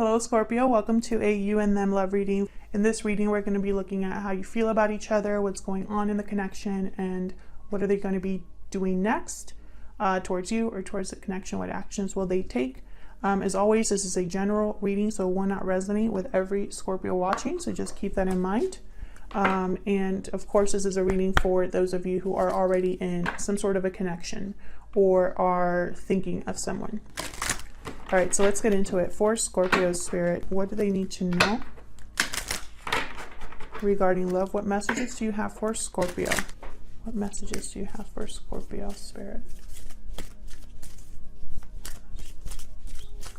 Hello Scorpio, welcome to a you and them love reading. In this reading, we're going to be looking at how you feel about each other, what's going on in the connection, and what are they going to be doing next towards you or towards the connection. What actions will they take? As always, this is a general reading, so it will not resonate with every Scorpio watching, so just keep that in mind. And of course, this is a reading for those of you who are already in some sort of a connection or are thinking of someone. All right, so let's get into it. For Scorpio spirit, what do they need to know regarding love? What messages do you have for Scorpio? What messages do you have for Scorpio spirit?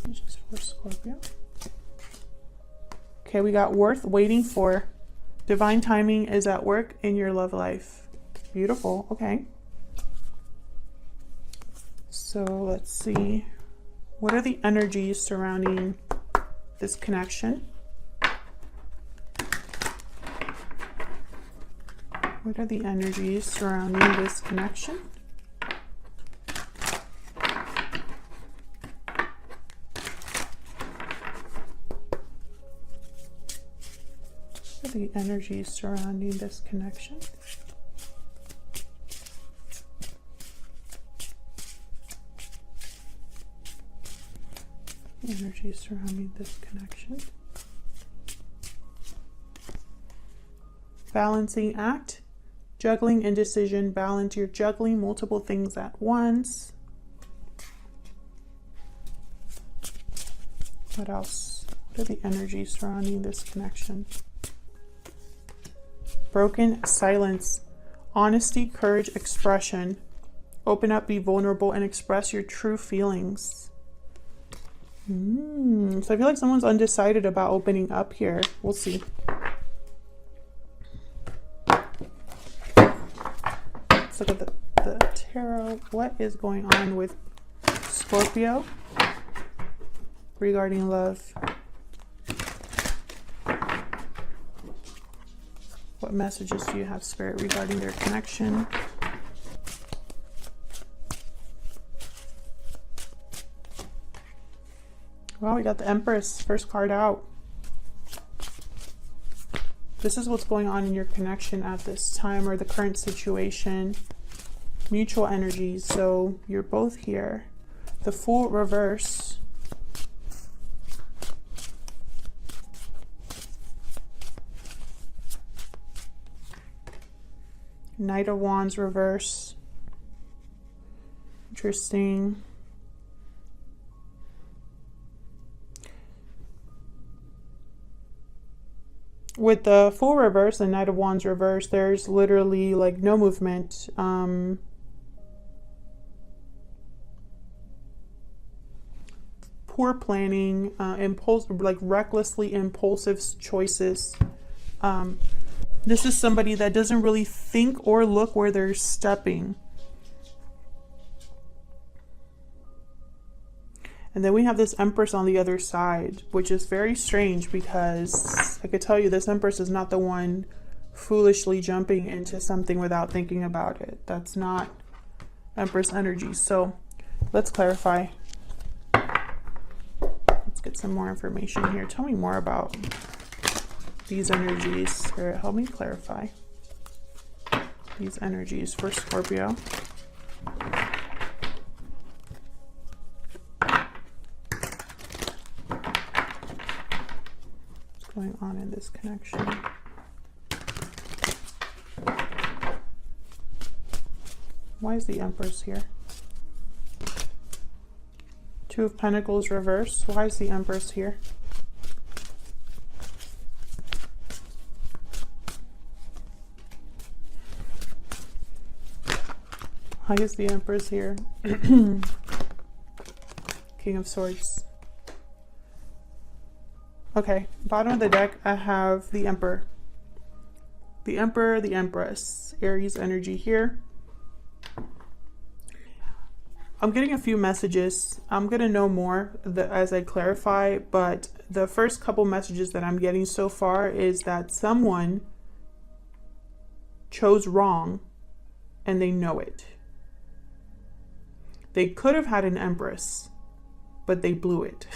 Messages for Scorpio. Okay, we got worth waiting for. Divine timing is at work in your love life. Beautiful. Okay. So let's see. What are the energies surrounding this connection? What are the energies surrounding this connection? What are the energies surrounding this connection? Energy surrounding this connection. Balancing act, juggling indecision, balance. You're juggling multiple things at once. What else? What are the energies surrounding this connection? Broken silence, honesty, courage, expression. Open up, be vulnerable, and express your true feelings. So I feel like someone's undecided about opening up here. We'll see. Let's look at the tarot. What is going on with Scorpio regarding love? What messages do you have, Spirit, regarding their connection? Well, we got the Empress, first card out. This is what's going on in your connection at this time, or the current situation. Mutual energies, so you're both here. The Fool reverse. Knight of Wands reverse. Interesting. With the Fool reverse and Knight of Wands reverse, there's literally like no movement. Poor planning, like recklessly impulsive choices. This is somebody that doesn't really think or look where they're stepping. And then we have this Empress on the other side, which is very strange because I could tell you this Empress is not the one foolishly jumping into something without thinking about it. That's not Empress energy. So let's clarify. Let's get some more information here. Tell me more about these energies. Spirit, help me clarify these energies for Scorpio. Going on in this connection. Why is the Empress here? Two of Pentacles reverse. Why is the Empress here? Why is the Empress here? King of Swords. Okay, bottom of the deck, I have the Emperor. The Emperor, the Empress. Aries energy here. I'm getting a few messages. I'm going to know more as I clarify, but the first couple messages that I'm getting so far is that someone chose wrong and they know it. They could have had an Empress, but they blew it.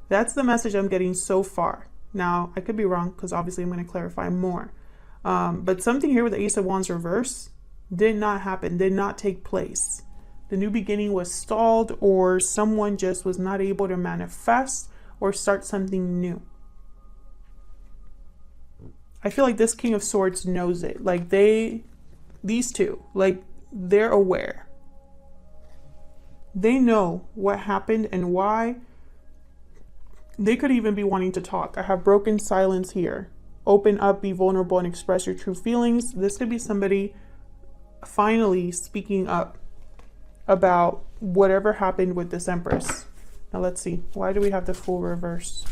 That's the message I'm getting so far. Now, I could be wrong because obviously I'm going to clarify more. But something here with the Ace of Wands reverse did not happen, did not take place. The new beginning was stalled, or someone just was not able to manifest or start something new. I feel like this King of Swords knows it. Like these two, like they're aware. They know what happened and why. They could even be wanting to talk. I have broken silence here. Open up, be vulnerable, and express your true feelings. This could be somebody finally speaking up about whatever happened with this Empress. Now let's see. Why do we have the Fool reverse?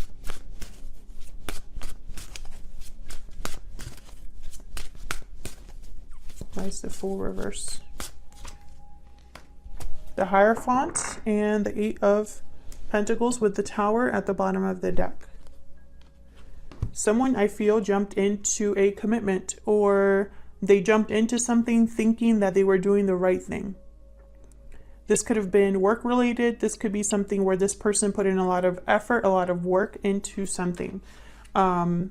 Why is the Fool reverse? The Hierophant and the Eight of Pentacles with the Tower at the bottom of the deck. Someone, I feel, jumped into a commitment, or they jumped into something thinking that they were doing the right thing. This could have been work related. This could be something where this person put in a lot of effort, a lot of work into something. But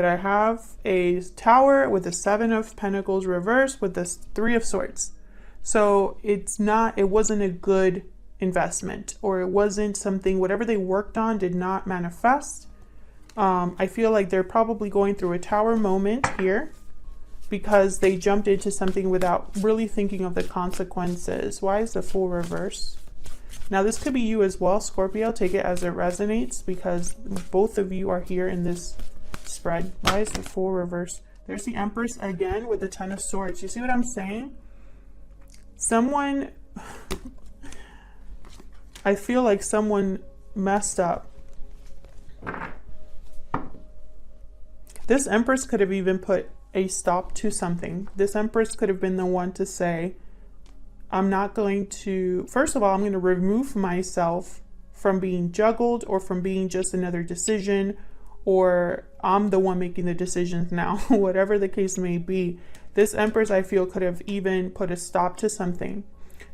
I have a Tower with the Seven of Pentacles reversed with the Three of Swords. So it wasn't a good investment, or it wasn't something, whatever they worked on did not manifest. I feel like they're probably going through a Tower moment here because they jumped into something without really thinking of the consequences. Why is the Fool reverse? Now this could be you as well, Scorpio. Take it as it resonates because both of you are here in this spread. Why is the Fool reverse? There's the Empress again with the Ten of Swords. You see what I'm saying? Someone, I feel like someone messed up. This Empress could have even put a stop to something. This Empress could have been the one to say, I'm not going to, first of all, I'm going to remove myself from being juggled or from being just another decision, or I'm the one making the decisions now, whatever the case may be. This Empress, I feel, could have even put a stop to something.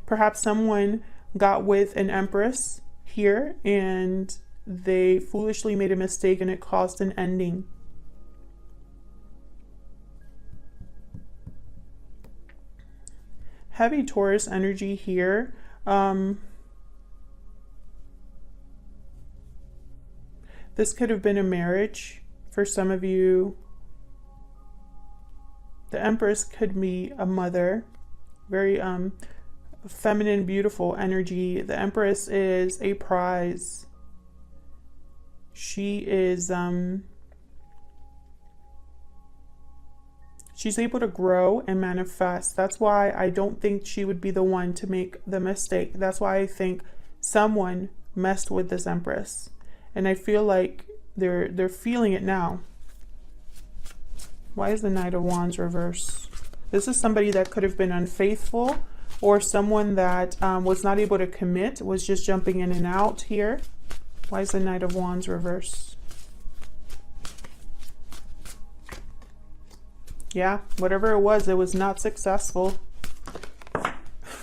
Perhaps someone got with an Empress here and they foolishly made a mistake and it caused an ending. Heavy Taurus energy here. This could have been a marriage for some of you. The Empress could be a mother. Very feminine, beautiful energy. The Empress is a prize. She is she's able to grow and manifest. That's why I don't think she would be the one to make the mistake. That's why I think someone messed with this Empress. And I feel like they're feeling it now. Why is the Knight of Wands reversed? This is somebody that could have been unfaithful, or someone that was not able to commit, was just jumping in and out here. Why is the Knight of Wands reversed? Yeah, whatever it was not successful.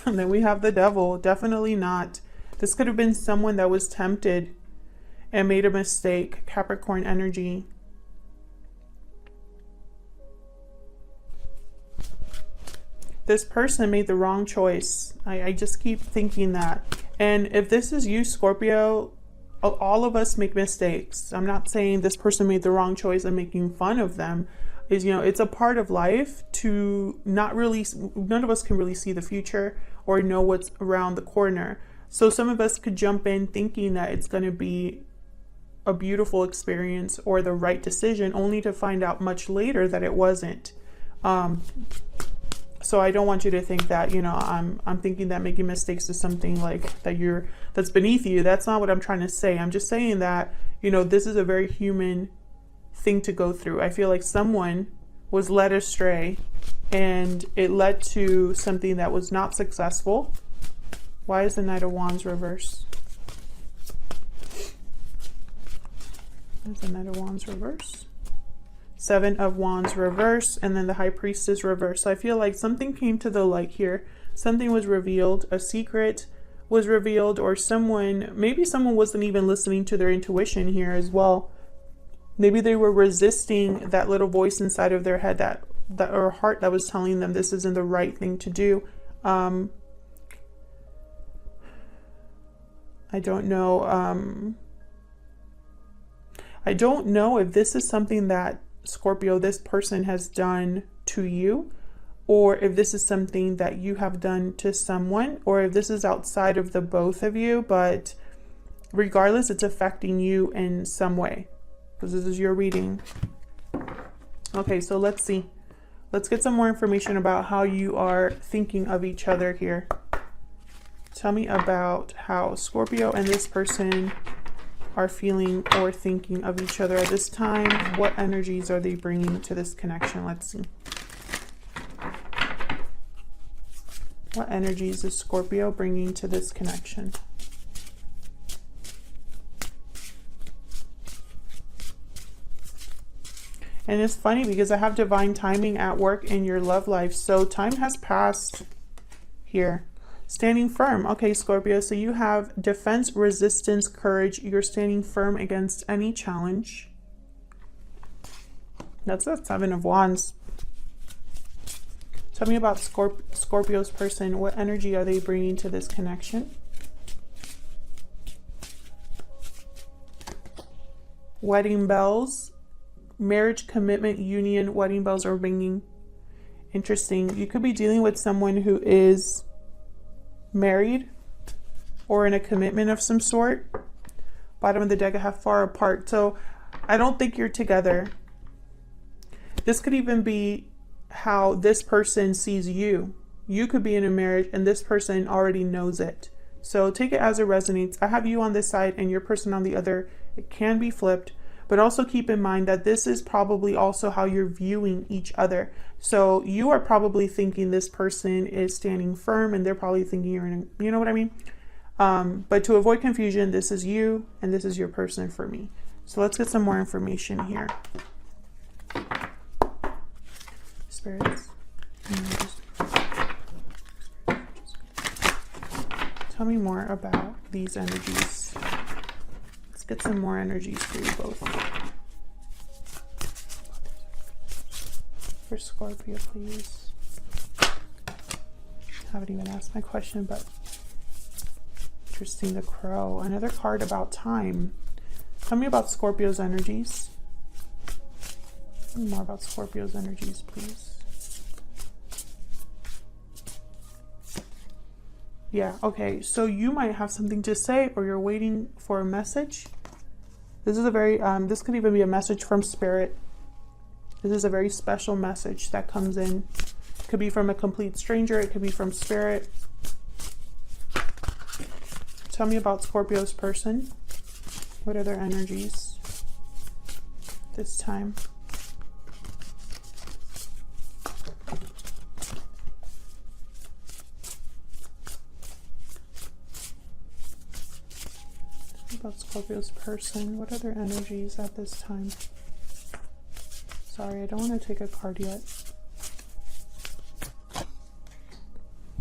And then we have the Devil. Definitely not. This could have been someone that was tempted and made a mistake. Capricorn energy. This person made the wrong choice. I just keep thinking that. And if this is you, Scorpio, all of us make mistakes. I'm not saying this person made the wrong choice and making fun of them. It's a part of life to not really, none of us can really see the future or know what's around the corner. So some of us could jump in thinking that it's going to be a beautiful experience or the right decision, only to find out much later that it wasn't. So I don't want you to think that, I'm thinking that making mistakes is something like that's beneath you. That's not what I'm trying to say. I'm just saying that, this is a very human thing to go through. I feel like someone was led astray and it led to something that was not successful. Why is the Knight of Wands reversed? Why is the Knight of Wands reversed? Seven of Wands reverse, and then the High Priestess reverse. So I feel like something came to the light here. Something was revealed. A secret was revealed, or maybe someone wasn't even listening to their intuition here as well. Maybe they were resisting that little voice inside of their head that or heart that was telling them this isn't the right thing to do. I don't know. I don't know if this is something that Scorpio, this person has done to you, or if this is something that you have done to someone, or if this is outside of the both of you, but regardless, it's affecting you in some way, because this is your reading. Okay, so let's see. Let's get some more information about how you are thinking of each other here. Tell me about how Scorpio and this person are feeling or thinking of each other at this time. What energies are they bringing to this connection? Let's see. What energies is Scorpio bringing to this connection? And it's funny because I have divine timing at work in your love life. So time has passed here. Standing firm. Okay, Scorpio. So you have defense, resistance, courage. You're standing firm against any challenge. That's the Seven of Wands. Tell me about Scorpio's person. What energy are they bringing to this connection? Wedding bells. Marriage, commitment, union, wedding bells are ringing. Interesting. You could be dealing with someone who is married or in a commitment of some sort. Bottom of the deck, I have far apart. So I don't think you're together. This could even be how this person sees you. You could be in a marriage and this person already knows it. So take it as it resonates. I have you on this side and your person on the other. It can be flipped. But also keep in mind that this is probably also how you're viewing each other. So you are probably thinking this person is standing firm and they're probably thinking you're in a, you know what I mean? But to avoid confusion, this is you and this is your person for me. So let's get some more information here. Spirits. Tell me more about these energies. Let's get some more energies for you both. For Scorpio, please. I haven't even asked my question, but interesting. The Crow. Another card about time. Tell me about Scorpio's energies. Tell me more about Scorpio's energies, please. Yeah, okay. So you might have something to say or you're waiting for a message. This is a very, this could even be a message from Spirit. This is a very special message that comes in. It could be from a complete stranger. It could be from Spirit. Tell me about Scorpio's person. What are their energies this time? About Scorpio's person. What are their energies at this time? Sorry, I don't want to take a card yet.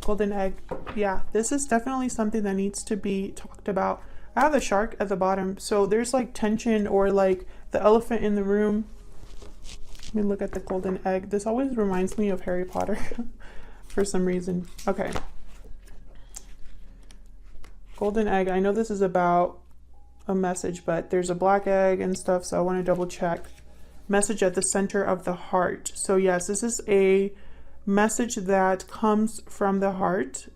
Golden egg. Yeah, this is definitely something that needs to be talked about. I have the shark at the bottom, so there's like tension or like the elephant in the room. Let me look at the golden egg. This always reminds me of Harry Potter for some reason. Okay. Golden egg. I know this is about a message, but there's a black egg and stuff, so I want to double check. Message at the center of the heart. So yes, this is a message that comes from the heart.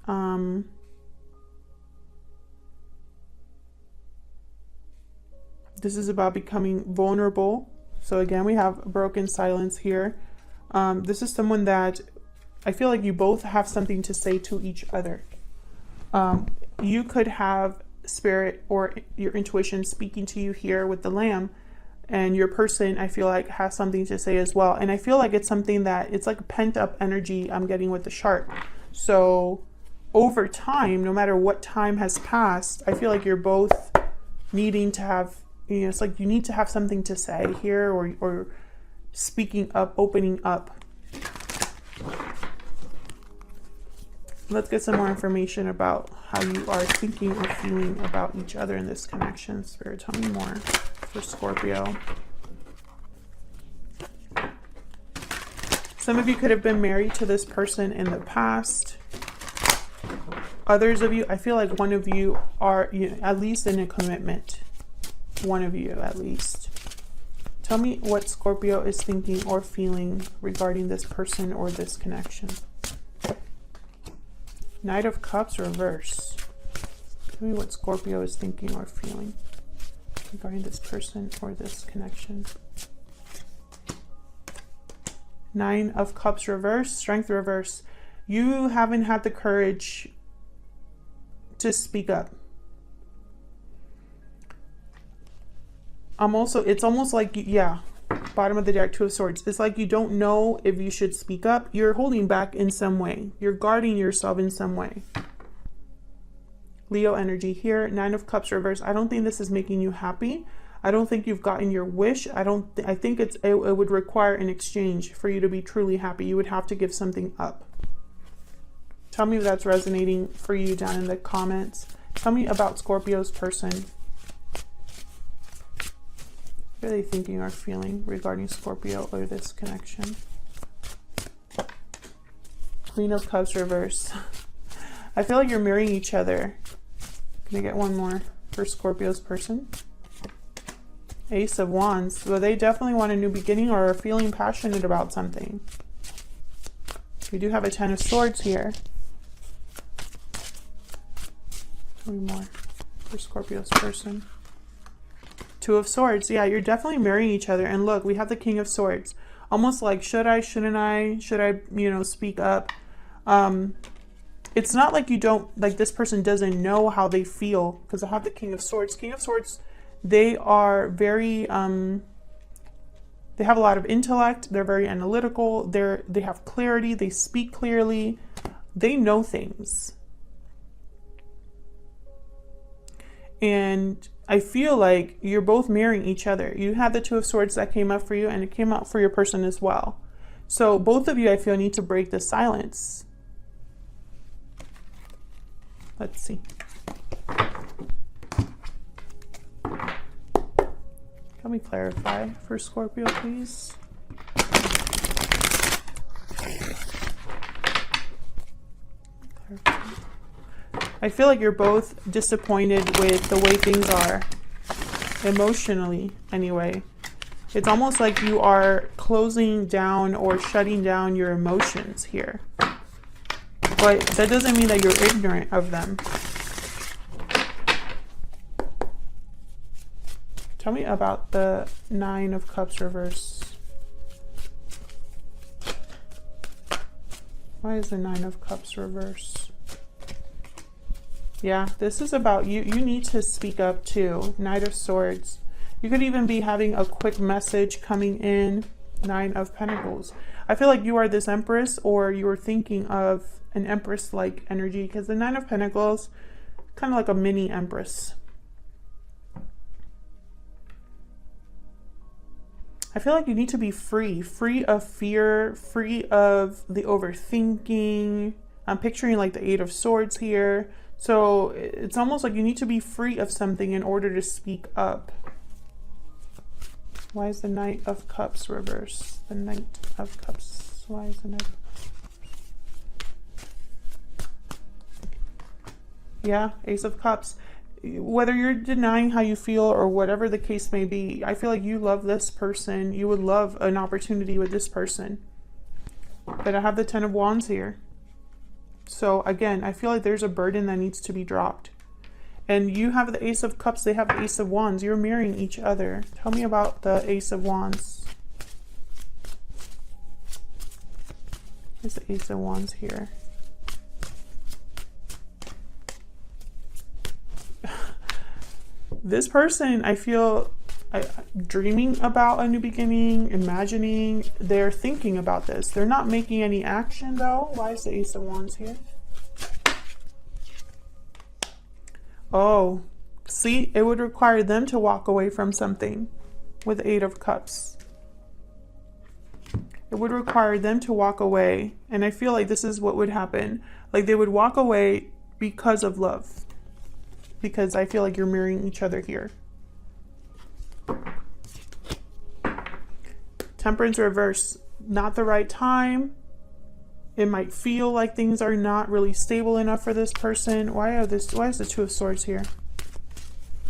This is about becoming vulnerable. So again, we have broken silence here. This is someone that I feel like you both have something to say to each other. You could have Spirit or your intuition speaking to you here with the Lamb, and your person I feel like has something to say as well. And I feel like it's something that it's like pent up energy I'm getting with the shark. So over time, no matter what time has passed, I feel like you're both needing to have, you know, it's like you need to have something to say here, or speaking up, opening up. Let's get some more information about how you are thinking or feeling about each other in this connection. Spirit, tell me more for Scorpio. Some of you could have been married to this person in the past. Others of you, I feel like one of you are at least in a commitment. One of you at least. Tell me what Scorpio is thinking or feeling regarding this person or this connection. Knight of Cups reverse. Tell me what Scorpio is thinking or feeling regarding this person or this connection. Nine of Cups reverse, Strength reverse. You haven't had the courage to speak up. It's almost like, bottom of the deck, Two of Swords. It's like you don't know if you should speak up. You're holding back in some way. You're guarding yourself in some way. Leo energy here. Nine of Cups reverse. I don't think this is making you happy. I don't think you've gotten your wish. I think it would require an exchange for you to be truly happy. You would have to give something up. Tell me if that's resonating for you down in the comments. Tell me about Scorpio's person. What are they thinking or feeling regarding Scorpio or this connection? Queen of Cups reverse. I feel like you're marrying each other. Can I get one more for Scorpio's person? Ace of Wands. So they definitely want a new beginning or are feeling passionate about something. We do have a Ten of Swords here. Tell me more for Scorpio's person. Two of Swords. Yeah, you're definitely marrying each other. And look, we have the King of Swords. Almost like, should I, shouldn't I? Should I, speak up? It's not like you don't, like this person doesn't know how they feel, because I have the King of Swords. King of Swords, they are very, they have a lot of intellect. They're very analytical. They have clarity. They speak clearly. They know things. And I feel like you're both marrying each other. You had the Two of Swords that came up for you, and it came out for your person as well. So both of you, I feel, need to break the silence. Let's see. Can we clarify for Scorpio, please? Clarify. I feel like you're both disappointed with the way things are, emotionally anyway. It's almost like you are closing down or shutting down your emotions here. But that doesn't mean that you're ignorant of them. Tell me about the Nine of Cups reverse. Why is the Nine of Cups reverse? Yeah, this is about you. You need to speak up too. Knight of Swords. You could even be having a quick message coming in. Nine of Pentacles. I feel like you are this Empress, or you are thinking of an Empress-like energy, because the Nine of Pentacles, kind of like a mini Empress. I feel like you need to be free of fear, free of the overthinking. I'm picturing like the Eight of Swords here. So it's almost like you need to be free of something in order to speak up. Why is the Knight of Cups reverse? The Knight of Cups. Why is the Knight of Cups? Yeah, Ace of Cups. Whether you're denying how you feel or whatever the case may be, I feel like you love this person. You would love an opportunity with this person. But I have the Ten of Wands here. So again, I feel like there's a burden that needs to be dropped. And you have the Ace of Cups. They have the Ace of Wands. You're mirroring each other. Tell me about the Ace of Wands. There's the Ace of Wands here. This person, I feel, dreaming about a new beginning, imagining, they're thinking about this. They're not making any action though. Why is the Ace of Wands here? Oh, see, it would require them to walk away from something with the Eight of Cups. It would require them to walk away. And I feel like this is what would happen. Like they would walk away because of love. Because I feel like you're mirroring each other here. Temperance reverse, not the right time. It might feel like things are not really stable enough for this person. Why is the Two of Swords here?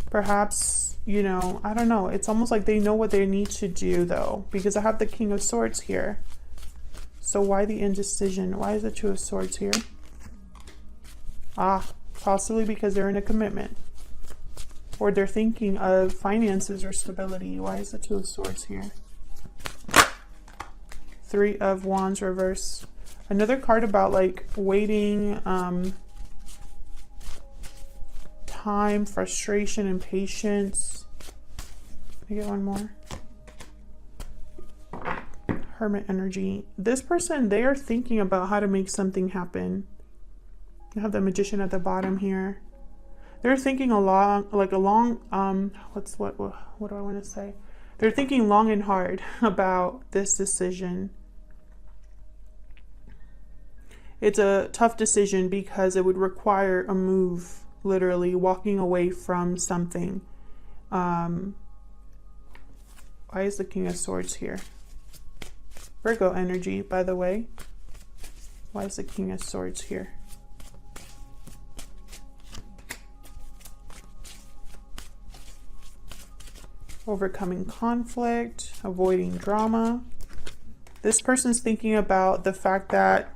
Perhaps, you know, I don't know. It's almost like they know what they need to do though, because I have the King of Swords here. So why the indecision? Why is the Two of Swords here? Possibly because they're in a commitment. Or they're thinking of finances or stability. Why is the Two of Swords here? Three of Wands reverse. Another card about like waiting, time, frustration, and patience. Can I get one more? Hermit energy. This person, they are thinking about how to make something happen. I have the Magician at the bottom here. They're thinking what do I want to say? They're thinking long and hard about this decision. It's a tough decision because it would require a move, literally walking away from something. Why is the King of Swords here? Virgo energy, by the way. Why is the King of Swords here? Overcoming conflict, avoiding drama. This person's thinking about the fact that,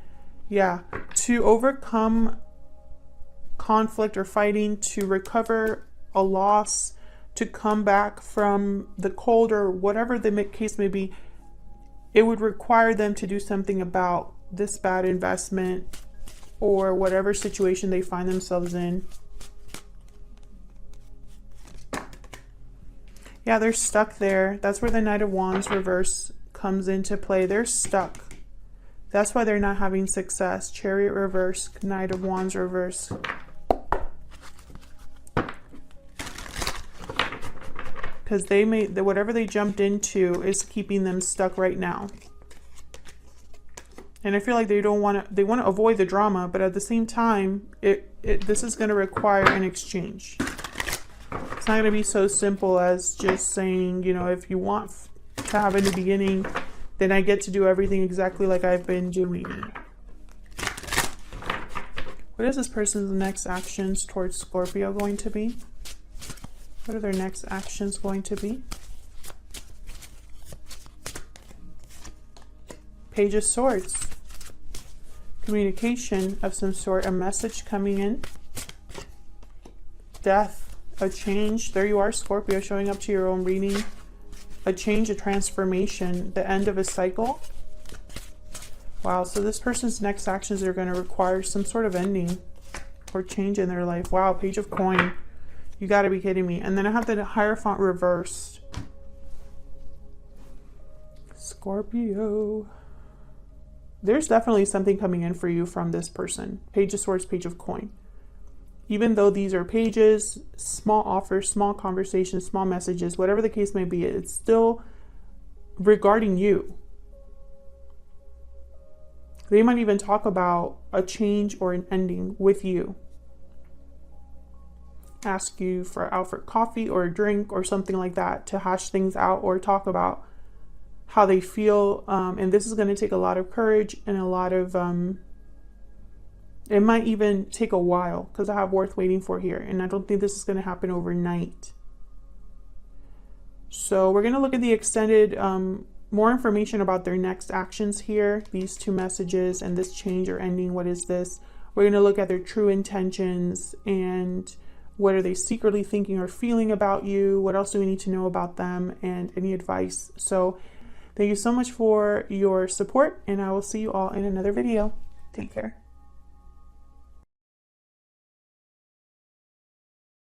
yeah, to overcome conflict or fighting, to recover a loss, to come back from the cold or whatever the case may be, it would require them to do something about this bad investment or whatever situation they find themselves in. Yeah, they're stuck there. That's where the Knight of Wands reverse comes into play. They're stuck. That's why they're not having success. Chariot reverse, Knight of Wands reverse. Because whatever they jumped into is keeping them stuck right now. And I feel like they want to avoid the drama, but at the same time, this is going to require an exchange. It's not going to be so simple as just saying, you know, if you want to have in the beginning, then I get to do everything exactly like I've been doing it. What is this person's next actions towards Scorpio going to be? What are their next actions going to be? Page of Swords. Communication of some sort, a message coming in. Death. A change. There you are, Scorpio, showing up to your own reading. A change, a transformation, the end of a cycle. Wow, so this person's next actions are going to require some sort of ending or change in their life. Wow, Page of Coin. You got to be kidding me. And then I have the Hierophant reversed. Scorpio. There's definitely something coming in for you from this person. Page of Swords, Page of Coin. Even though these are pages, small offers, small conversations, small messages, whatever the case may be, it's still regarding you. They might even talk about a change or an ending with you. Ask you out for coffee or a drink or something like that to hash things out or talk about how they feel. And this is going to take a lot of courage and a lot of... it might even take a while because I have worth waiting for here. And I don't think this is going to happen overnight. So we're going to look at the extended, more information about their next actions here. These two messages and this change or ending. What is this? We're going to look at their true intentions and what are they secretly thinking or feeling about you? What else do we need to know about them? And any advice. So thank you so much for your support. And I will see you all in another video. Take care.